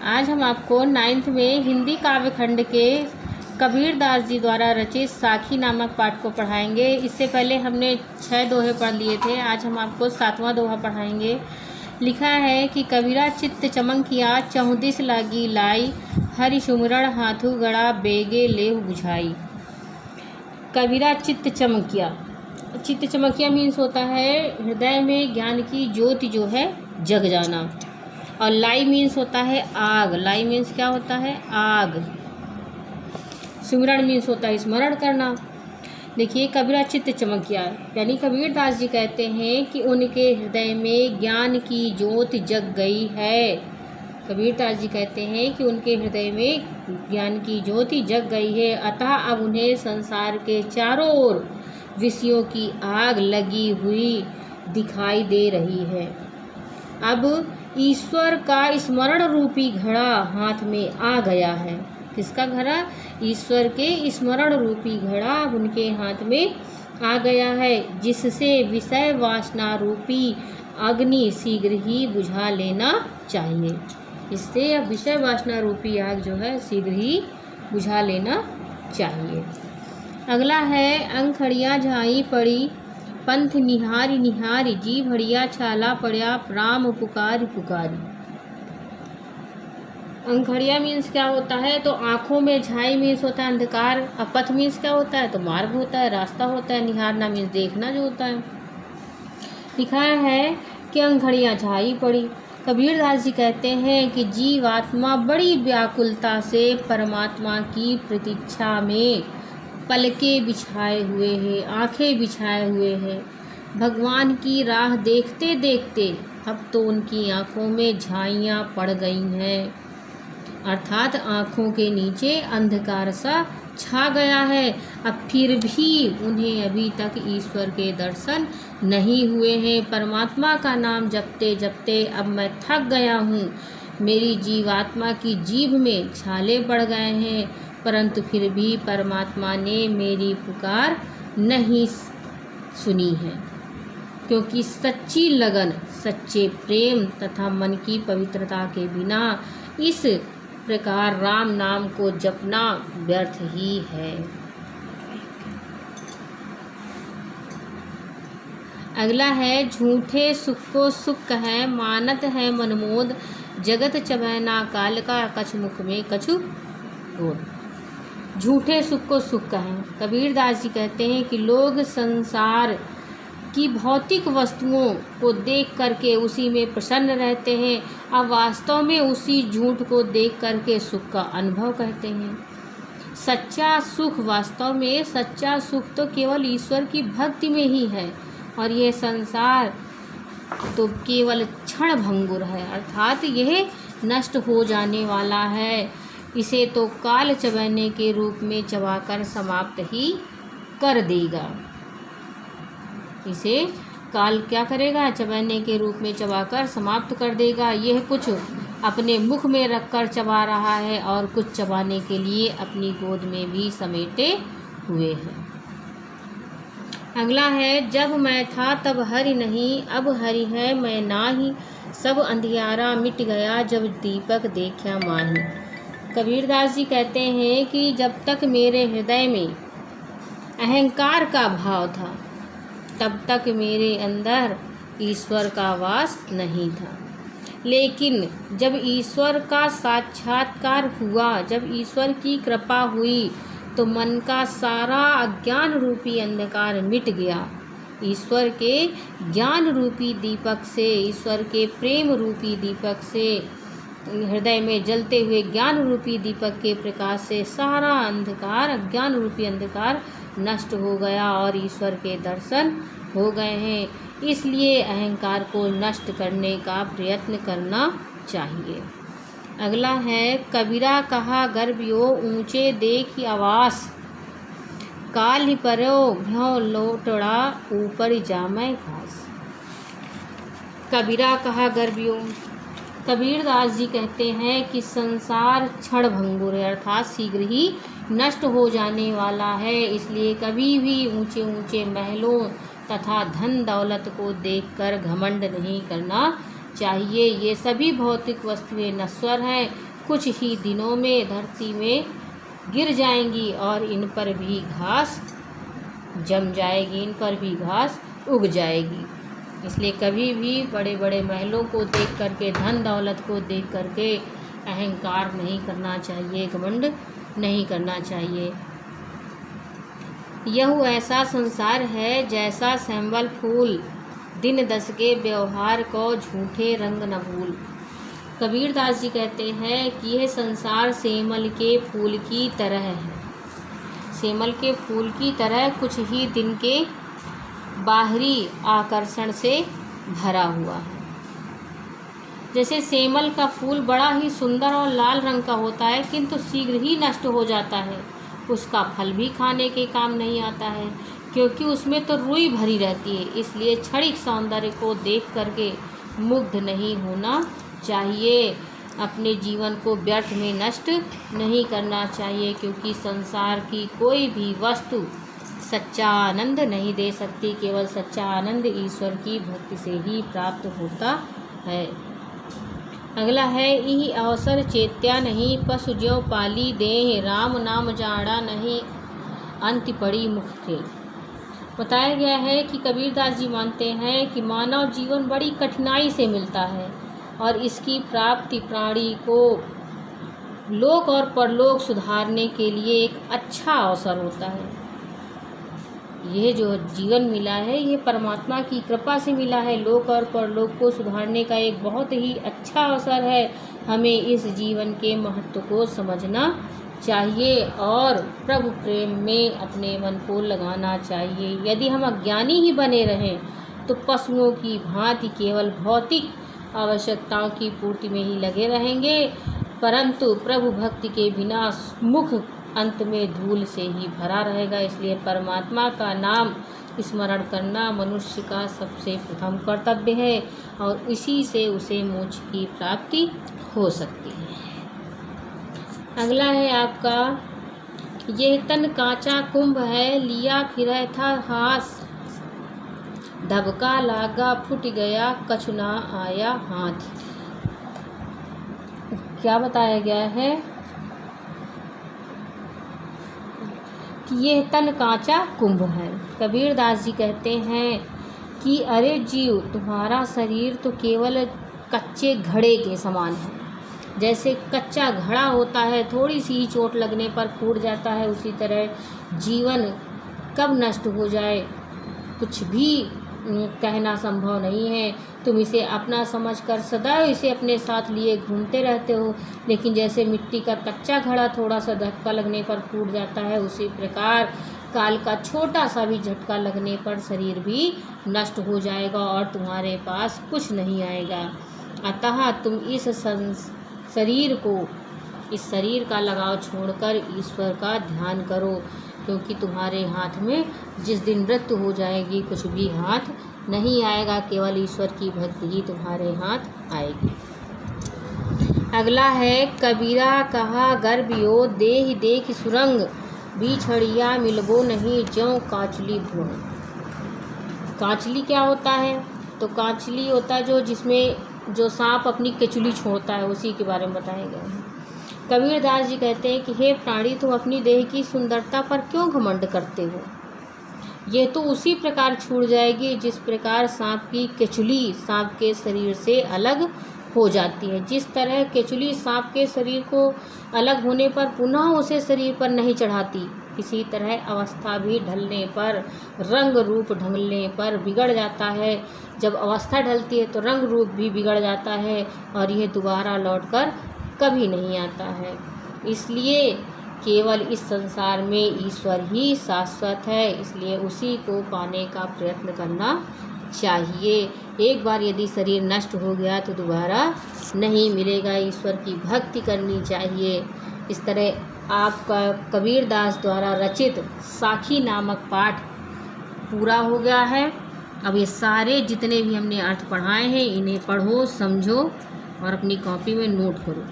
आज हम आपको 9th में हिंदी काव्य खंड के कबीर दास जी द्वारा रचित साखी नामक पाठ को पढ़ाएंगे। इससे पहले हमने 6 दोहे पढ़ लिए थे। आज हम आपको 7वां दोहा पढ़ाएंगे। लिखा है कि कबीरा चित्त चमकिया चहुदिस लागी लाई, हरि सुमिरन हाथू गड़ा बेगे लेहु बुझाई। कबीरा चित्त चमकिया, चित्त चमकिया मीन्स होता है हृदय में ज्ञान की ज्योति जो है जग जाना। और लाई मीन्स होता है आग। लाई मीन्स क्या होता है? आग। सुमिरन मीन्स होता है स्मरण करना। देखिए, कबीरा चित्त चमकिया यानी कबीर दास जी कहते हैं कि उनके हृदय में ज्ञान की ज्योति जग गई है। कबीर दास जी कहते हैं कि उनके हृदय में ज्ञान की ज्योति जग गई है, अतः अब उन्हें संसार के चारों ओर विषयों की आग लगी हुई दिखाई दे रही है। अब ईश्वर का स्मरण रूपी घड़ा हाथ में आ गया है। किसका घड़ा? ईश्वर के स्मरण रूपी घड़ा उनके हाथ में आ गया है, जिससे विषय वासना रूपी अग्नि शीघ्र ही बुझा लेना चाहिए। इससे अब विषय वासना रूपी आग जो है शीघ्र ही बुझा लेना चाहिए। अगला है अंखड़िया झाई पड़ी पंथ निहारी निहारी, जी भड़िया छाला पड़ा राम पुकारी पुकारी। अंखड़िया मीन्स क्या होता है? तो आँखों में, झाई मीन्स होता है अंधकार, और पथ मीन्स क्या होता है? तो मार्ग होता है, रास्ता होता है। निहारना मीन्स देखना जो होता है। लिखा है कि अंखड़िया झाई पड़ी। कबीर दास जी कहते हैं कि जीवात्मा बड़ी व्याकुलता से परमात्मा की प्रतीक्षा में पलके बिछाए हुए हैं, आंखें बिछाए हुए हैं। भगवान की राह देखते देखते अब तो उनकी आंखों में झाइयाँ पड़ गई हैं, अर्थात आंखों के नीचे अंधकार सा छा गया है। अब फिर भी उन्हें अभी तक ईश्वर के दर्शन नहीं हुए हैं। परमात्मा का नाम जपते जपते अब मैं थक गया हूँ। मेरी जीवात्मा की जीभ में छाले पड़ गए हैं, परंतु फिर भी परमात्मा ने मेरी पुकार नहीं सुनी है, क्योंकि सच्ची लगन, सच्चे प्रेम तथा मन की पवित्रता के बिना इस प्रकार राम नाम को जपना व्यर्थ ही है। अगला है झूठे सुख को सुख कहें मानत है मनमोद, जगत चबैना काल का कछु मुख में कछु बोध। झूठे सुख को सुख कहें। कबीर दास जी कहते हैं कि लोग संसार की भौतिक वस्तुओं को देख करके उसी में प्रसन्न रहते हैं, अब वास्तव में उसी झूठ को देख करके सुख का अनुभव करते हैं। सच्चा सुख, वास्तव में सच्चा सुख तो केवल ईश्वर की भक्ति में ही है, और यह संसार तो केवल क्षण भंगुर है, अर्थात यह नष्ट हो जाने वाला है। इसे तो काल चबाने के रूप में चबाकर समाप्त ही कर देगा। इसे काल क्या करेगा? चबाने के रूप में चबाकर समाप्त कर देगा। यह कुछ अपने मुख में रखकर चबा रहा है और कुछ चबाने के लिए अपनी गोद में भी समेटे हुए है। अगला है जब मैं था तब हरि नहीं, अब हरि है मैं नाही, सब अंधियारा मिट गया जब दीपक देखा माही। कबीर दास जी कहते हैं कि जब तक मेरे हृदय में अहंकार का भाव था, तब तक मेरे अंदर ईश्वर का वास नहीं था। लेकिन जब ईश्वर का साक्षात्कार हुआ, जब ईश्वर की कृपा हुई, तो मन का सारा अज्ञान रूपी अंधकार मिट गया। ईश्वर के ज्ञान रूपी दीपक से, ईश्वर के प्रेम रूपी दीपक से, हृदय में जलते हुए ज्ञान रूपी दीपक के प्रकाश से सारा अंधकार, अज्ञान रूपी अंधकार नष्ट हो गया और ईश्वर के दर्शन हो गए हैं। इसलिए अहंकार को नष्ट करने का प्रयत्न करना चाहिए। अगला है कबीरा कहा गर्भियो ऊंचे देखी आवास, काल परो भ्यों लोटड़ा ऊपर जामै घास। कबीरा कहा गर्भियो। कबीर दास जी कहते हैं कि संसार क्षण भंगुर है, अर्थात शीघ्र ही नष्ट हो जाने वाला है। इसलिए कभी भी ऊंचे ऊंचे महलों तथा धन दौलत को देखकर घमंड नहीं करना चाहिए। ये सभी भौतिक वस्तुएं नश्वर हैं, कुछ ही दिनों में धरती में गिर जाएंगी और इन पर भी घास जम जाएगी, इन पर भी घास उग जाएगी। इसलिए कभी भी बड़े बड़े महलों को देख करके, धन दौलत को देख करके अहंकार नहीं करना चाहिए, घमंड नहीं करना चाहिए। यह ऐसा संसार है जैसा सैंबल फूल, दिन दस के व्यवहार को झूठे रंग न भूल। कबीरदास जी कहते हैं कि यह संसार सेमल के फूल की तरह है, सेमल के फूल की तरह कुछ ही दिन के बाहरी आकर्षण से भरा हुआ है। जैसे सेमल का फूल बड़ा ही सुंदर और लाल रंग का होता है, किंतु शीघ्र ही नष्ट हो जाता है, उसका फल भी खाने के काम नहीं आता है, क्योंकि उसमें तो रुई भरी रहती है। इसलिए क्षणिक सौंदर्य को देख करके मुग्ध नहीं होना चाहिए, अपने जीवन को व्यर्थ में नष्ट नहीं करना चाहिए, क्योंकि संसार की कोई भी वस्तु सच्चा आनंद नहीं दे सकती। केवल सच्चा आनंद ईश्वर की भक्ति से ही प्राप्त होता है। अगला है, इही अवसर चेत्या नहीं, पशु ज्यों पाली देह, राम नाम जाड़ा नहीं, अंत पड़ी मुख के। बताया गया है कि कबीरदास जी मानते हैं कि मानव जीवन बड़ी कठिनाई से मिलता है और इसकी प्राप्ति प्राणी को लोक और परलोक सुधारने के लिए एक अच्छा अवसर होता है। यह जो जीवन मिला है ये परमात्मा की कृपा से मिला है, लोक और परलोक को सुधारने का एक बहुत ही अच्छा अवसर है। हमें इस जीवन के महत्व को समझना चाहिए और प्रभु प्रेम में अपने मन को लगाना चाहिए। यदि हम अज्ञानी ही बने रहें तो पशुओं की भांति केवल भौतिक आवश्यकताओं की पूर्ति में ही लगे रहेंगे, परंतु प्रभु भक्ति के बिना मुख अंत में धूल से ही भरा रहेगा। इसलिए परमात्मा का नाम स्मरण करना मनुष्य का सबसे प्रथम कर्तव्य है और इसी से उसे मोक्ष की प्राप्ति हो सकती है। अगला है आपका, यह तन कांचा कुंभ है, लिया फिरै था हाथ, धबका लागा फूट गया, कछु ना आया हाथ। क्या बताया गया है कि यह तन कांचा कुंभ है। कबीरदास जी कहते हैं कि अरे जीव, तुम्हारा शरीर तो केवल कच्चे घड़े के समान है। जैसे कच्चा घड़ा होता है, थोड़ी सी चोट लगने पर फूट जाता है, उसी तरह जीवन कब नष्ट हो जाए कुछ भी कहना संभव नहीं है। तुम इसे अपना समझकर सदा इसे अपने साथ लिए घूमते रहते हो, लेकिन जैसे मिट्टी का कच्चा घड़ा थोड़ा सा धक्का लगने पर फूट जाता है, उसी प्रकार काल का छोटा सा भी झटका लगने पर शरीर भी नष्ट हो जाएगा और तुम्हारे पास कुछ नहीं आएगा। अतः तुम इस शरीर को, इस शरीर का लगाव छोड़कर ईश्वर का ध्यान करो, क्योंकि तुम्हारे हाथ में जिस दिन मृत्यु हो जाएगी कुछ भी हाथ नहीं आएगा, केवल ईश्वर की भक्ति ही तुम्हारे हाथ आएगी। अगला है, कबीरा कहा गर्भियो देहि देख सुरंग, बिछड़िया मिलबो नहीं ज्यों कांचली भुवन। कांचली क्या होता है? तो कांचली होता है जिसमें जो सांप अपनी केचुली छोड़ता है, उसी के बारे में बताया गया है। कबीरदास जी कहते हैं कि हे प्राणी, तुम अपनी देह की सुंदरता पर क्यों घमंड करते हो? ये तो उसी प्रकार छूट जाएगी जिस प्रकार सांप की केचुली सांप के शरीर से अलग हो जाती है। जिस तरह केचुली सांप के शरीर को अलग होने पर पुनः उसे शरीर पर नहीं चढ़ाती, इसी तरह अवस्था भी ढलने पर, रंग रूप ढलने पर बिगड़ जाता है। जब अवस्था ढलती है तो रंग रूप भी बिगड़ जाता है और यह दोबारा लौटकर कभी नहीं आता है। इसलिए केवल इस संसार में ईश्वर ही शाश्वत है, इसलिए उसी को पाने का प्रयत्न करना चाहिए। एक बार यदि शरीर नष्ट हो गया तो दोबारा नहीं मिलेगा, ईश्वर की भक्ति करनी चाहिए। इस तरह आपका कबीरदास द्वारा रचित साखी नामक पाठ पूरा हो गया है। अब ये सारे जितने भी हमने अर्थ पढ़ाए हैं इन्हें पढ़ो, समझो और अपनी कॉपी में नोट करो।